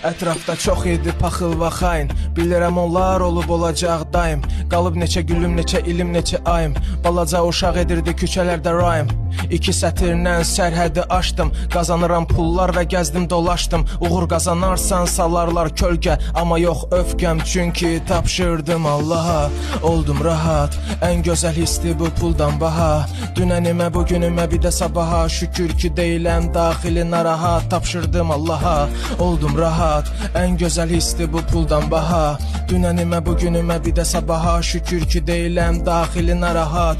Ətrafda çox idi paxıl və xain. Bilirəm onlar olub olacaq daim. Qalıb neçə gülüm, neçə ilim, neçə ayım. Balaca uşaq edirdi küçələrdə rayım. 2 sətirlə sərhədi aşdım. Qazanıram pullar və gəzdim dolaşdım. Uğur qazanarsan salarlar kölgə. Amma yox öfkəm, çünki tapşırdım Allaha. Oldum rahat, ən gözəl hisdi bu puldan baha. Dünənimə, bugünümə, bir də sabaha. Şükür ki deyiləm daxili narahat. Tapşırdım Allaha, oldum rahat, ən gözəl hisdi bu puldan baha. Dünənimə, bugünümə, bir də sabaha. Şükür ki deyiləm daxili narahat.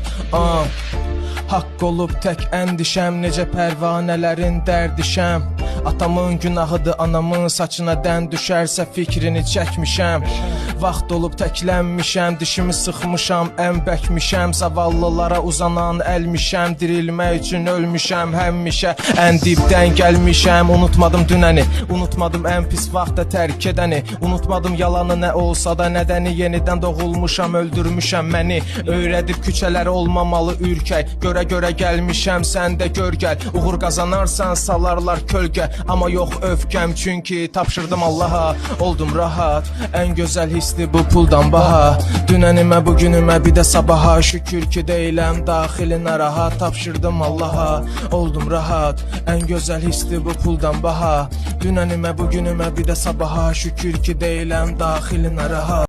Haqq olub tək əndişəm, necə pərvanələrin dərdişəm. Atamın günahıdır, anamın saçına dən düşərsə fikrini çəkmişəm. Vaxt olub təklənmişəm, dişimi sıxmışam, ən bəkmişəm. Zavallılara uzanan əlmişəm, dirilmək üçün ölmüşəm həmişə. Ən dibdən gəlmişəm, unutmadım dünəni, unutmadım ən pis vaxtda tərk edəni. Unutmadım yalanı nə olsa da nədəni, yenidən doğulmuşam, öldürmüşəm məni. Öyrədib küçələri olmamalı ürkək, görə gəlmişəm, sən də gör gəl. Uğur qazanarsan salarlar kölgə. Amma yox öfkəm, çünki tapşırdım Allaha. Oldum rahat, ən gözəl hisdi bu puldan baha. Dünənimə, bugünümə, bir də sabaha. Şükür ki deyiləm daxili narahat. Tapşırdım Allaha, oldum rahat, ən gözəl hisdi bu puldan baha. Dünənimə, bugünümə, bir də sabaha. Şükür ki deyiləm daxili narahat.